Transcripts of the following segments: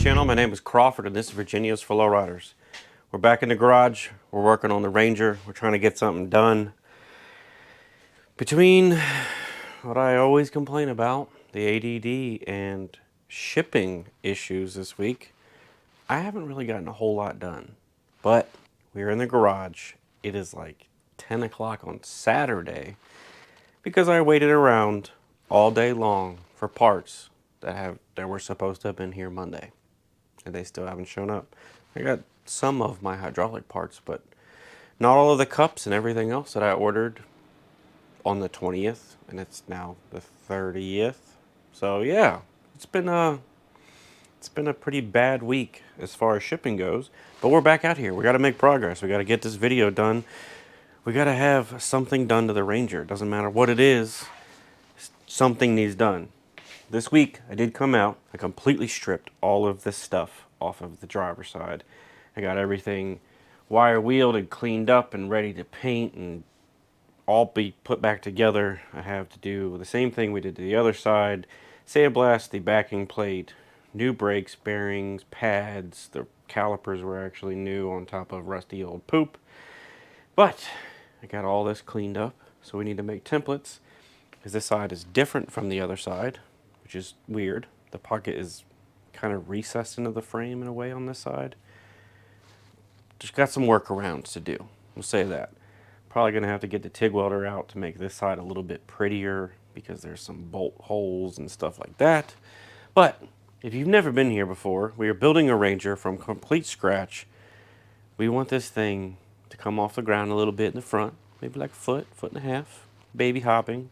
channel. My name is Crawford and this is Virginia's for Lowriders. We're back in the garage. We're working on the Ranger. We're trying to get something done. Between what I always complain about, the A.d.d. and shipping issues this week, I haven't really gotten a whole lot done. But we're in the garage. It is like 10 o'clock on Saturday because I waited around all day long for parts that were supposed to have been here Monday. And they still haven't shown up. I got some of my hydraulic parts, but not all of the cups and everything else that I ordered on the 20th, and it's now the 30th. So yeah, it's been a pretty bad week as far as shipping goes, but we're back out here. We got to make progress. We got to get this video done. We got to have something done to the Ranger. It doesn't matter what it is, something needs done. This week I did come out. I completely stripped all of this stuff off of the driver's side. I got everything wire wheeled and cleaned up and ready to paint and all be put back together. I have to do the same thing we did to the other side. Sandblast the backing plate, new brakes, bearings, pads. The calipers were actually new on top of rusty old poop. But I got all this cleaned up, so we need to make templates because this side is different from the other side, which is weird. The pocket is kind of recessed into the frame in a way on this side. Just got some workarounds to do. We'll say that. Probably going to have to get the TIG welder out to make this side a little bit prettier because there's some bolt holes and stuff like that. But if you've never been here before, we are building a Ranger from complete scratch. We want this thing to come off the ground a little bit in the front, maybe like a foot, foot and a half, baby hopping.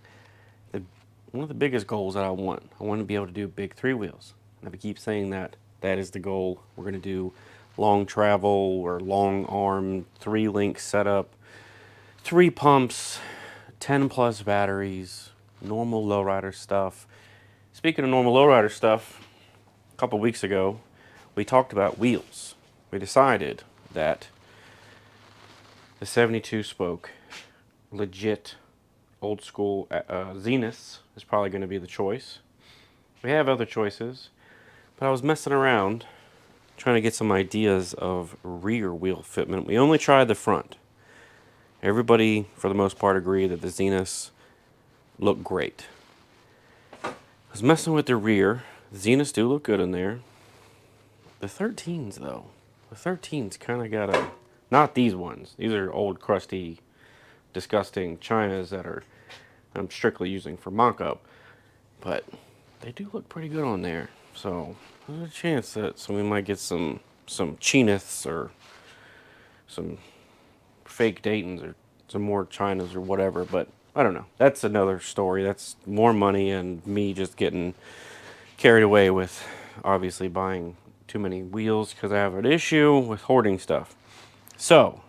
One of the biggest goals that I want to be able to do big 3-wheels. And if I keep saying that, that is the goal. We're going to do long travel or long arm, 3-link setup, 3 pumps, 10 plus batteries, normal lowrider stuff. Speaking of normal lowrider stuff, a couple weeks ago, we talked about wheels. We decided that the 72 spoke, legit, old school Zeniths is probably going to be the choice. We have other choices, but I was messing around trying to get some ideas of rear wheel fitment. We only tried the front. Everybody, for the most part, agreed that the Zeniths look great. I was messing with the rear. The Zeniths do look good in there. The 13s, though. The 13s kind of got a... Not these ones. These are old, crusty, disgusting Chinas that I'm strictly using for mock-up. But they do look pretty good on there. So there's a chance that we might get some Chiniths or some fake Daytons or some more Chinas or whatever. But I don't know. That's another story. That's more money and me just getting carried away with obviously buying too many wheels because I have an issue with hoarding stuff. So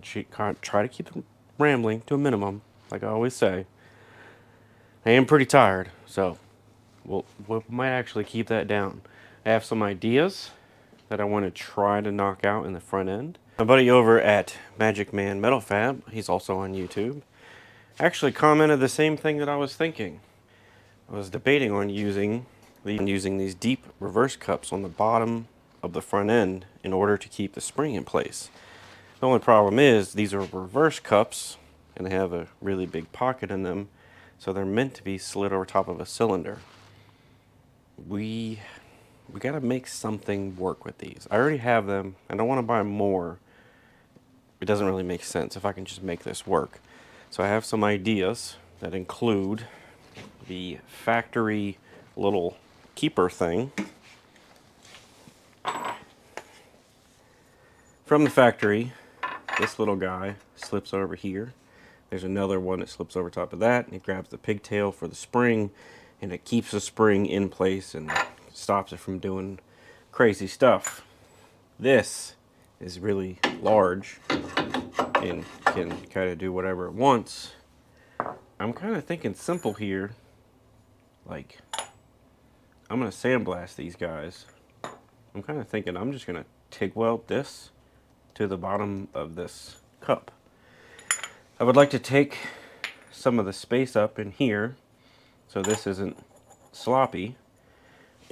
try to keep the rambling to a minimum, like I always say. I am pretty tired, so we might actually keep that down. I have some ideas that I want to try to knock out in the front end. My buddy over at Magic Man Metal Fab, he's also on YouTube, actually commented the same thing that I was thinking. I was debating on using these deep reverse cups on the bottom of the front end in order to keep the spring in place. The only problem is these are reverse cups and they have a really big pocket in them, so they're meant to be slid over top of a cylinder. We gotta make something work with these. I already have them. I don't want to buy more. It doesn't really make sense if I can just make this work. So I have some ideas that include the factory little keeper thing. From the factory, this little guy slips over here. There's another one that slips over top of that, and it grabs the pigtail for the spring, and it keeps the spring in place and stops it from doing crazy stuff. This is really large and can kind of do whatever it wants. I'm kind of thinking simple here. Like, I'm going to sandblast these guys. I'm kind of thinking I'm just going to TIG weld this to the bottom of this cup. I would like to take some of the space up in here so this isn't sloppy,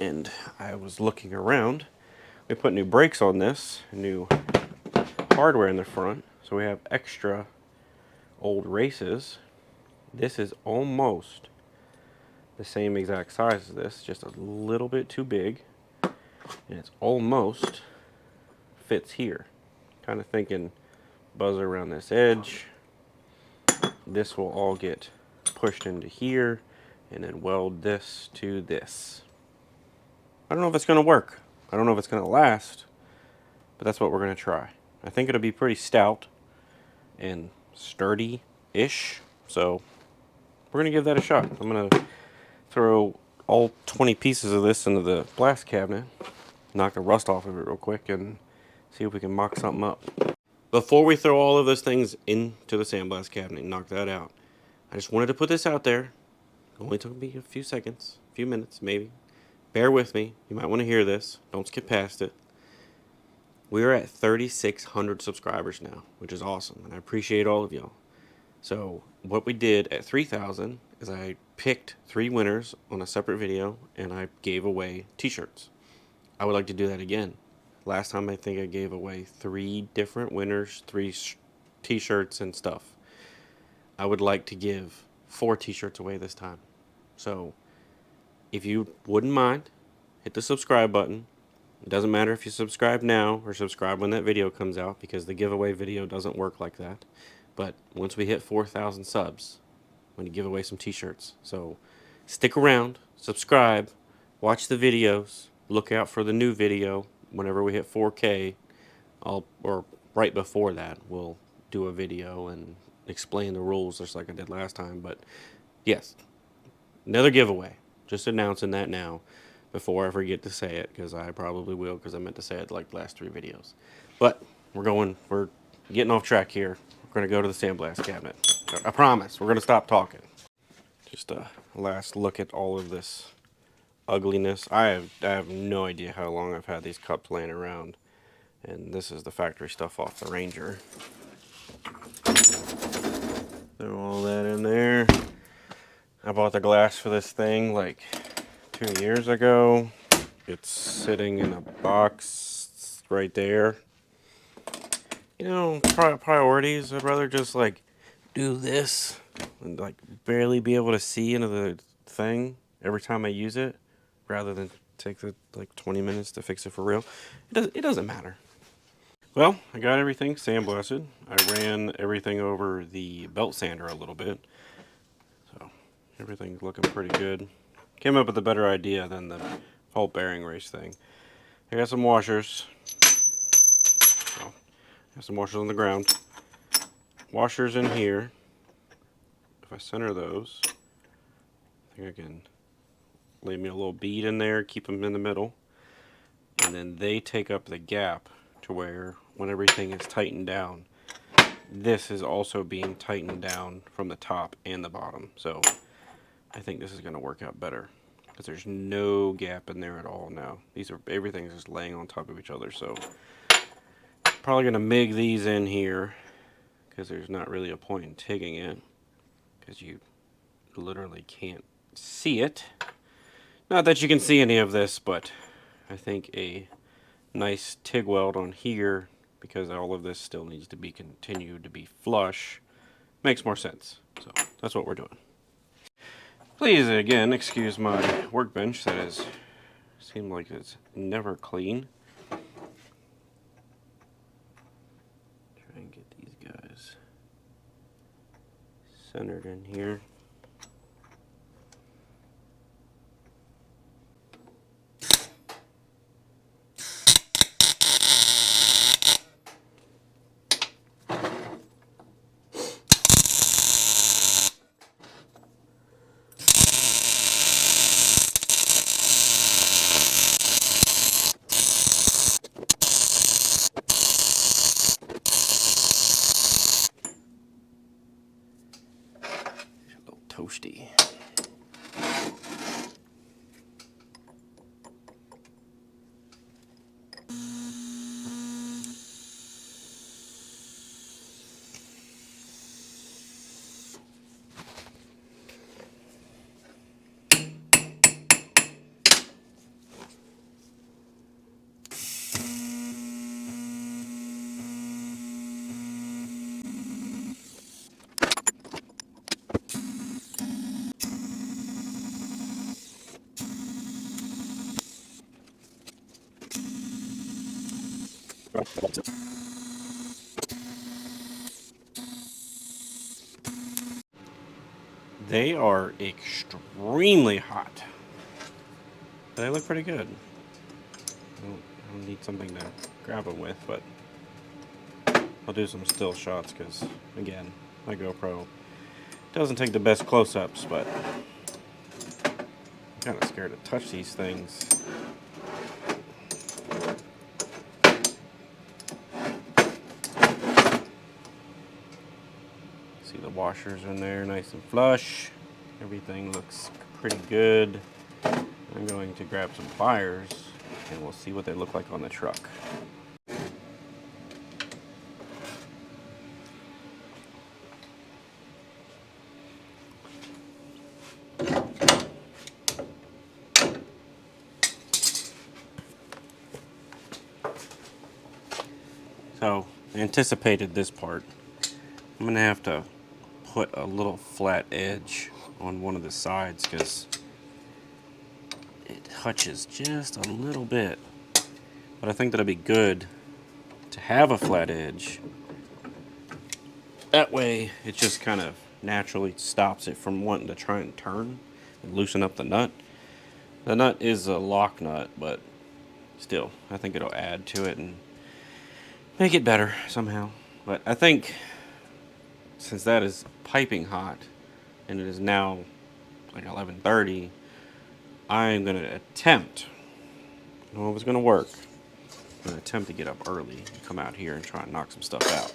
and I was looking around. We put new brakes on this, new hardware in the front, so we have extra old races. This is almost the same exact size as this, just a little bit too big, and it's almost fits here. Kind of thinking buzzer around this edge. This will all get pushed into here, and then weld this to this. I don't know if it's going to work. I don't know if it's going to last, but that's what we're going to try. I think it'll be pretty stout and sturdy-ish, so we're going to give that a shot. I'm going to throw all 20 pieces of this into the blast cabinet, knock the rust off of it real quick, and see if we can mock something up. Before we throw all of those things into the sandblast cabinet and knock that out, I just wanted to put this out there. It only took me a few seconds, a few minutes maybe. Bear with me. You might want to hear this. Don't skip past it. We are at 3,600 subscribers now, which is awesome, and I appreciate all of y'all. So what we did at 3,000 is I picked 3 winners on a separate video, and I gave away t-shirts. I would like to do that again. Last time I think I gave away 3 different winners, 3 t-shirts and stuff. I would like to give 4 t-shirts away this time. So if you wouldn't mind, hit the subscribe button. It doesn't matter if you subscribe now or subscribe when that video comes out, because the giveaway video doesn't work like that. But once we hit 4,000 subs, I'm going to give away some t-shirts. So stick around, subscribe, watch the videos, look out for the new video. Whenever we hit 4K, or right before that, we'll do a video and explain the rules just like I did last time. But yes, another giveaway. Just announcing that now before I forget to say it, because I probably will, because I meant to say it like the last 3 videos. But we're getting off track here. We're going to go to the sandblast cabinet. I promise, we're going to stop talking. Just a last look at all of this ugliness. I have no idea how long I've had these cups laying around. And this is the factory stuff off the Ranger. Throw all that in there. I bought the glass for this thing like 2 years ago. It's sitting in a box right there. You know, priorities. I'd rather just like do this and like barely be able to see into the thing every time I use it, rather than take the like 20 minutes to fix it for real. It doesn't matter. Well, I got everything sandblasted. I ran everything over the belt sander a little bit, so everything's looking pretty good. Came up with a better idea than the whole bearing race thing. I got some washers. So, I got some washers on the ground. Washers in here. If I center those, I think I can lay me a little bead in there, keep them in the middle, and then they take up the gap to where when everything is tightened down, this is also being tightened down from the top and the bottom. So I think this is going to work out better, because there's no gap in there at all now. Everything's just laying on top of each other. So probably going to MIG these in here, because there's not really a point in TIGging it, because you literally can't see it. Not that you can see any of this, but I think a nice TIG weld on here, because all of this still needs to be continued to be flush, makes more sense. So that's what we're doing. Please again excuse my workbench that is seems like it's never clean. Try and get these guys centered in here. They are extremely hot. They look pretty good. I don't need something to grab them with, but I'll do some still shots because, again, my GoPro doesn't take the best close-ups, but I'm kind of scared to touch these things. See the washers in there, nice and flush. Everything looks pretty good. I'm going to grab some pliers and we'll see what they look like on the truck. So, I anticipated this part. I'm gonna have to put a little flat edge on one of the sides because it hutches just a little bit. But I think that'd be good to have a flat edge. That way, it just kind of naturally stops it from wanting to try and turn and loosen up the nut. The nut is a lock nut, but still, I think it'll add to it and make it better somehow. But I think since that is piping hot and it is now like 11:30, I'm going to attempt, I don't know if it's going to work, I'm going to attempt to get up early and come out here and try and knock some stuff out.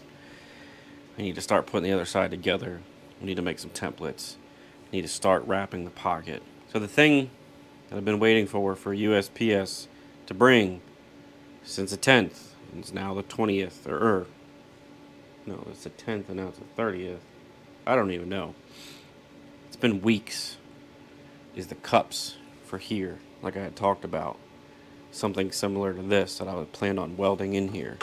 I need to start putting the other side together. We need to make some templates. I need to start wrapping the pocket. So the thing that I've been waiting for USPS to bring since the 10th, it's now the 20th, no, it's the 10th and now it's the 30th. I don't even know. It's been weeks. Is the cups for here, like I had talked about. Something similar to this that I would plan on welding in here.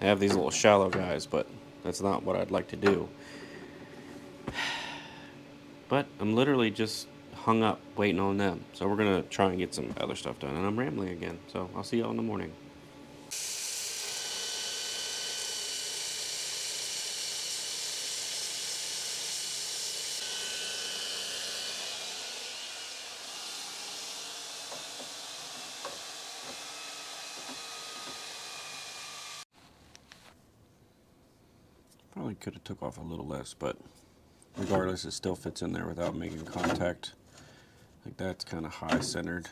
I have these little shallow guys, but that's not what I'd like to do. But I'm literally just hung up waiting on them. So we're going to try and get some other stuff done. And I'm rambling again. So I'll see y'all in the morning. Probably could have took off a little less, but regardless, it still fits in there without making contact. Like that's kind of high centered.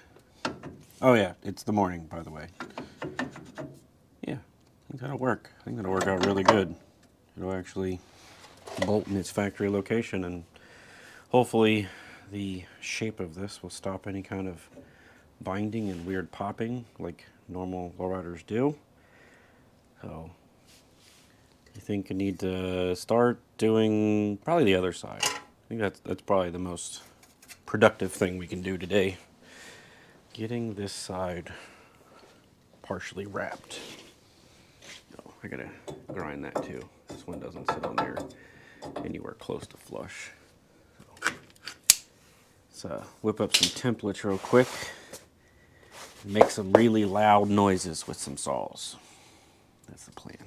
Oh yeah, it's the morning, by the way. Yeah, I think that'll work. I think that'll work out really good. It'll actually bolt in its factory location, and hopefully the shape of this will stop any kind of binding and weird popping like normal lowriders do. So I think I need to start doing probably the other side. I think that's probably the most productive thing we can do today. Getting this side partially wrapped. Oh, I gotta grind that too. This one doesn't sit on there anywhere close to flush. Let's whip up some templates real quick. Make some really loud noises with some saws. That's the plan.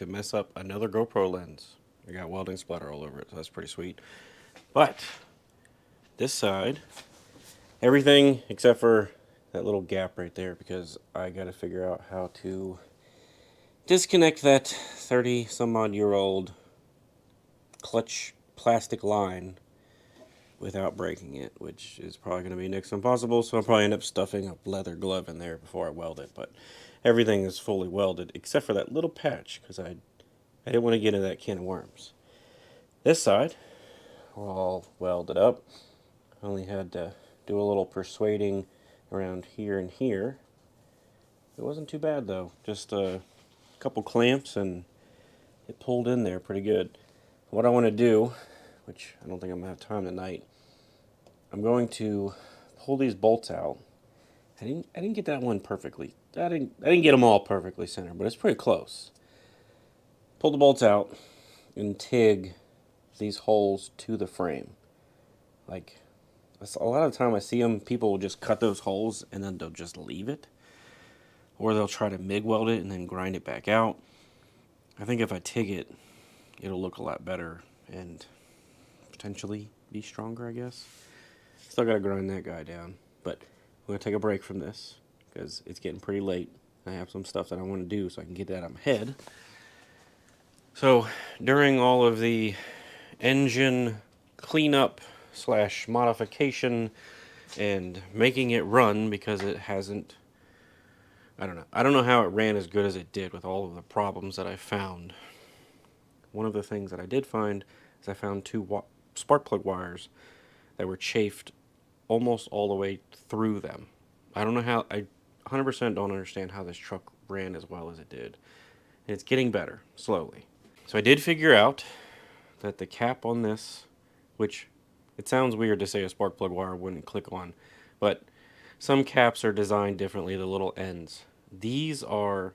managed to mess up another GoPro lens. I got welding splatter all over it, so that's pretty sweet. But this side, everything except for that little gap right there, because I got to figure out how to disconnect that 30 some odd year old clutch plastic line without breaking it, which is probably going to be next to impossible, so I'll probably end up stuffing a leather glove in there before I weld it. But everything is fully welded except for that little patch, because I didn't want to get into that can of worms. This side, all welded up. I only had to do a little persuading around here and here. It wasn't too bad though, just a couple clamps and it pulled in there pretty good. What I want to do, which I don't think I'm going to have time tonight, I'm going to pull these bolts out. I didn't get that one perfectly. I didn't get them all perfectly centered, but it's pretty close. Pull the bolts out and TIG these holes to the frame. Like, a lot of the time I see them, people will just cut those holes and then they'll just leave it. Or they'll try to MIG weld it and then grind it back out. I think if I TIG it, it'll look a lot better and potentially be stronger, I guess. Still gotta grind that guy down. But I'm gonna take a break from this because it's getting pretty late. I have some stuff that I want to do so I can get that out of my head. So during all of the engine cleanup / modification and making it run, because it hasn't, I don't know how it ran as good as it did with all of the problems that I found. One of the things that I did find is I found two spark plug wires that were chafed almost all the way through them. I don't know how, I 100% don't understand how this truck ran as well as it did. And it's getting better, slowly. So I did figure out that the cap on this, which it sounds weird to say a spark plug wire wouldn't click on, but some caps are designed differently, the little ends. These are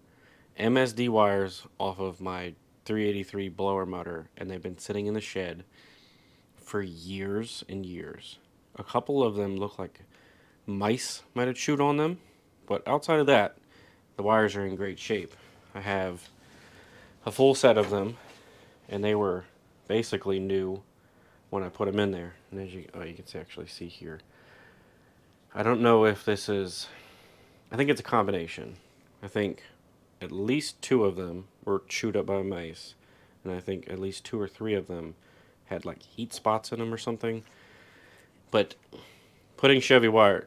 MSD wires off of my 383 blower motor, and they've been sitting in the shed for years and years. A couple of them look like mice might have chewed on them, but outside of that, the wires are in great shape. I have a full set of them, and they were basically new when I put them in there. And as you can actually see here, I don't know if this is, I think it's a combination. I think at least 2 of them were chewed up by mice, and I think at least 2 or 3 of them had like heat spots in them or something. But putting V8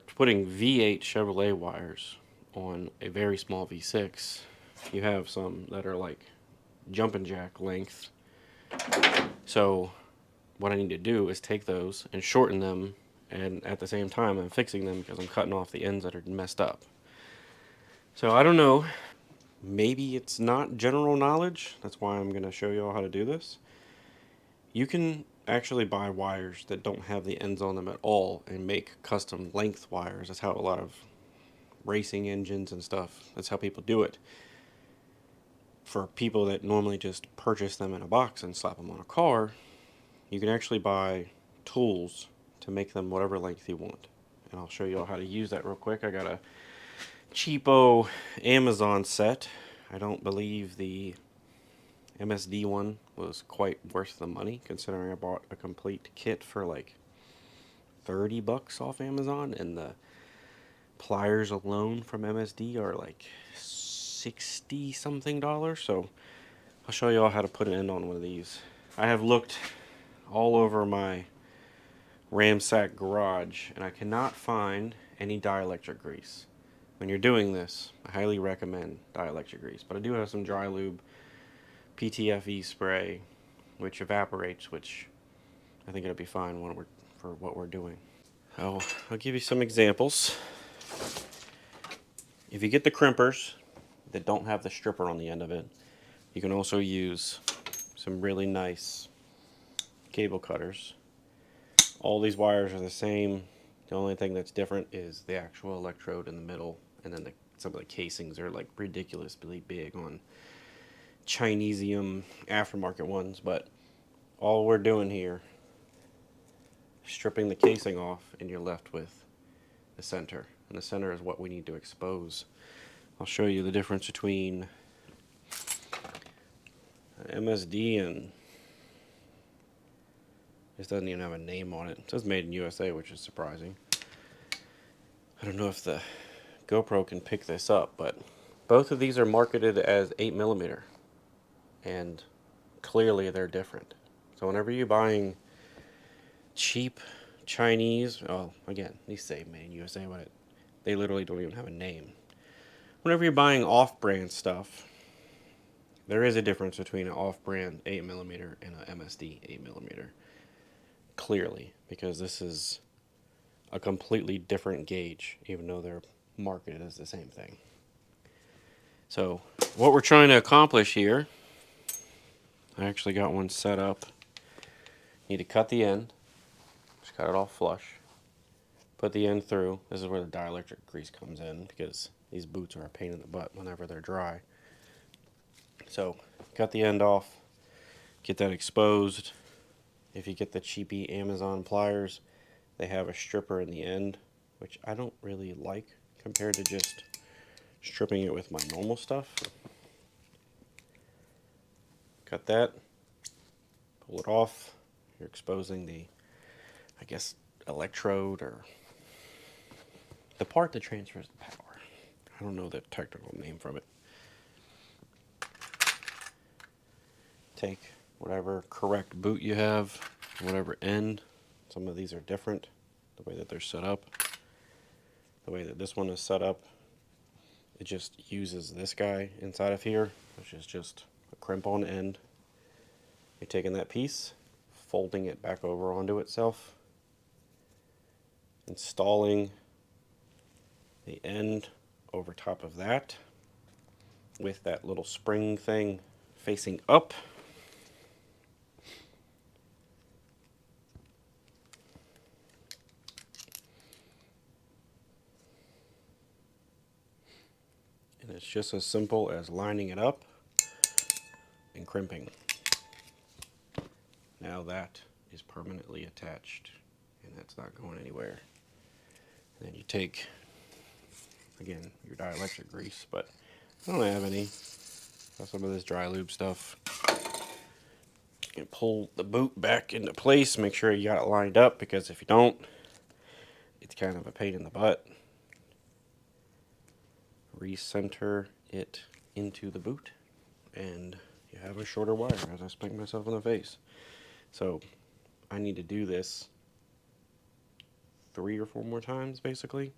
Chevrolet wires on a very small V6, you have some that are like jumping jack length. So what I need to do is take those and shorten them, and at the same time I'm fixing them because I'm cutting off the ends that are messed up. So I don't know, maybe it's not general knowledge, that's why I'm going to show you all how to do this. You can actually buy wires that don't have the ends on them at all and make custom length wires. That's how a lot of racing engines and stuff, that's how people do it. For people that normally just purchase them in a box and slap them on a car, you can actually buy tools to make them whatever length you want. And I'll show you all how to use that real quick. I got a cheapo Amazon set. I don't believe the MSD one was quite worth the money, considering I bought a complete kit for like $30 off Amazon, and the pliers alone from MSD are like 60 something dollars. So I'll show you all how to put an end on one of these. I have looked all over my ramsack garage and I cannot find any dielectric grease. When you're doing this, I highly recommend dielectric grease, but I do have some dry lube PTFE spray which evaporates, which I think it'll be fine for what we're doing. I'll give you some examples. If you get the crimpers that don't have the stripper on the end of it, you can also use some really nice cable cutters. All these wires are the same. The only thing that's different is the actual electrode in the middle, and then some of the casings are like ridiculously big on Chinesium aftermarket ones, but all we're doing here is stripping the casing off and you're left with the center, and the center is what we need to expose. I'll show you the difference between MSD, and this doesn't even have a name on it. It says made in USA, which is surprising. I don't know if the GoPro can pick this up, but both of these are marketed as 8mm, and clearly they're different. So whenever you're buying cheap Chinese, oh, again, these say made in USA, but they literally don't even have a name. Whenever you're buying off-brand stuff, there is a difference between an off-brand 8mm and an MSD 8mm. Clearly, because this is a completely different gauge, even though they're marketed as the same thing. So, what we're trying to accomplish here, I actually got one set up. Need to cut the end, just cut it off flush. Put the end through. This is where the dielectric grease comes in, because these boots are a pain in the butt whenever they're dry. So, cut the end off, get that exposed. If you get the cheapy Amazon pliers, they have a stripper in the end, which I don't really like compared to just stripping it with my normal stuff. Cut that, pull it off. You're exposing the, I guess, electrode, or the part that transfers the power. I don't know the technical name from it. Take whatever correct boot you have, whatever end. Some of these are different, the way that they're set up. The way that this one is set up, it just uses this guy inside of here, which is just a crimp on end. You're taking that piece, folding it back over onto itself, installing the end over top of that with that little spring thing facing up. And it's just as simple as lining it up and crimping. Now that is permanently attached, and that's not going anywhere. And then you take, again, your dielectric grease, but I don't have any. Got some of this dry lube stuff. You pull the boot back into place, make sure you got it lined up, because if you don't, it's kind of a pain in the butt. Recenter it into the boot, and you have a shorter wire as I spank myself in the face. So I need to do this 3 or 4 more times, basically.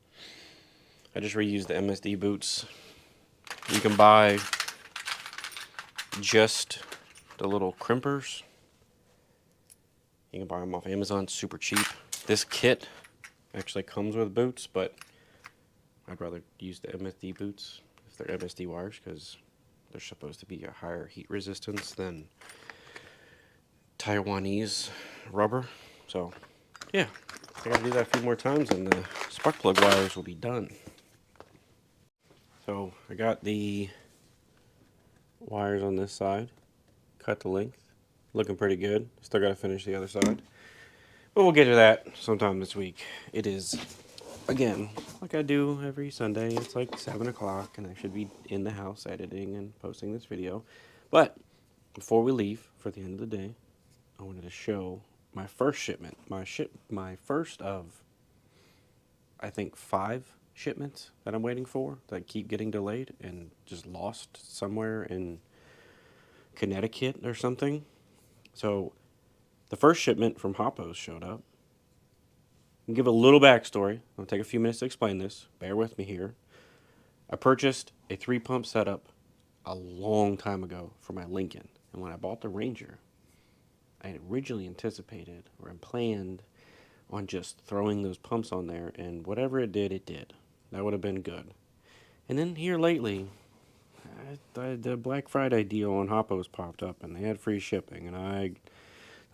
I just reused the MSD boots. You can buy just the little crimpers. You can buy them off Amazon, super cheap. This kit actually comes with boots, but I'd rather use the MSD boots if they're MSD wires, because they're supposed to be a higher heat resistance than Taiwanese rubber. So yeah, I gotta do that a few more times and the spark plug wires will be done. So I got the wires on this side, cut the length, looking pretty good. Still gotta finish the other side, but we'll get to that sometime this week. It is, again, like I do every Sunday, it's like 7 o'clock, and I should be in the house editing and posting this video. But before we leave for the end of the day, I wanted to show my first shipment. My first of, I think, 5 shipments that I'm waiting for that keep getting delayed and just lost somewhere in Connecticut or something. So the first shipment from Hoppos showed up. I'll give a little backstory. I'll take a few minutes to explain this. Bear with me here. I purchased a 3-pump setup a long time ago for my Lincoln. And when I bought the Ranger, I had originally anticipated or planned on just throwing those pumps on there, and whatever it did, it did. That would have been good. And then here lately, the Black Friday deal on Hoppos popped up, and they had free shipping, and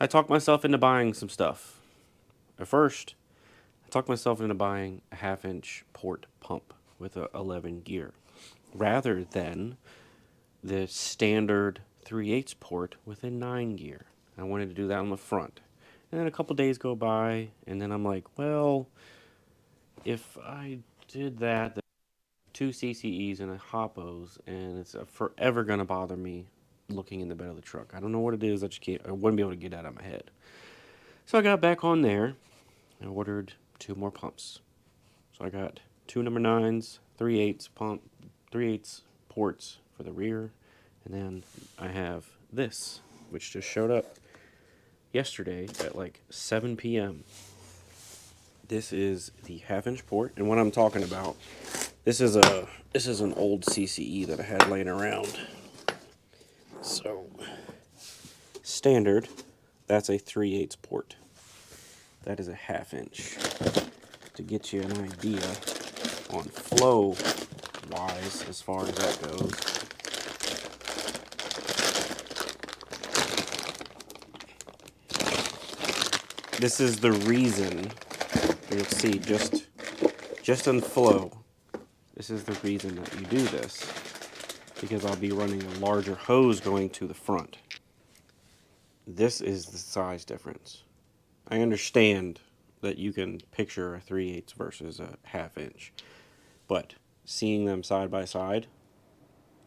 I talked myself into buying some stuff. At first, I talked myself into buying a 1/2-inch port pump with a 11 gear, rather than the standard 3/8 port with a 9 gear. I wanted to do that on the front. And then a couple days go by, and then I'm like, well, if I did that, 2 CCEs and a Hoppos, and it's forever going to bother me looking in the bed of the truck. I don't know what it is. I wouldn't be able to get out of my head. So I got back on there and ordered 2 more pumps. So I got 2 number 9s, 3/8 pump, 3/8 ports for the rear, and then I have this, which just showed up yesterday at like 7 p.m. This is the 1/2-inch port, and what I'm talking about, this is an old CCE that I had laying around. So standard, that's a 3/8 port. That is a 1/2-inch. To get you an idea on flow wise as far as that goes. This is the reason, you'll see just in flow, this is the reason that you do this, because I'll be running a larger hose going to the front. This is the size difference. I understand that you can picture a 3/8 versus a 1/2-inch, but seeing them side by side,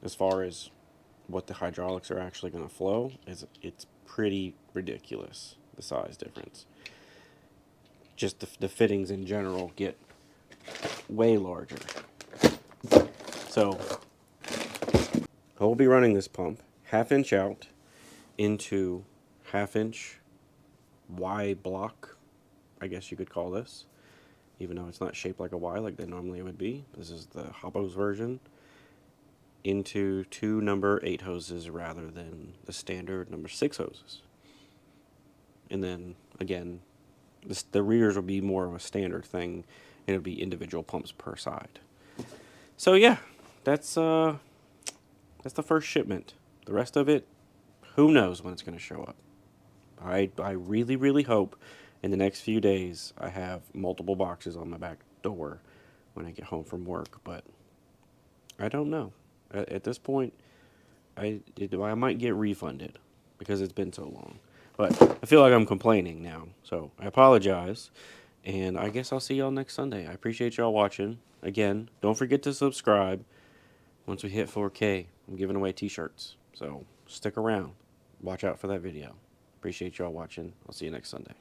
as far as what the hydraulics are actually going to flow, it's pretty ridiculous, the size difference. Just the fittings in general get way larger. So I will be running this pump 1/2-inch out into 1/2-inch Y block, I guess you could call this, even though it's not shaped like a Y like they normally would be. This is the Hoppos version, into 2 number 8 hoses rather than the standard number 6 hoses. And then again, the rears will be more of a standard thing, and it'll be individual pumps per side. So yeah, that's the first shipment. The rest of it, who knows when it's going to show up. I really, really hope in the next few days I have multiple boxes on my back door when I get home from work, but I don't know. At this point, I might get refunded because it's been so long. But I feel like I'm complaining now, so I apologize, and I guess I'll see y'all next Sunday. I appreciate y'all watching. Again, don't forget to subscribe. Once we hit 4K, I'm giving away t-shirts, so stick around. Watch out for that video. Appreciate y'all watching. I'll see you next Sunday.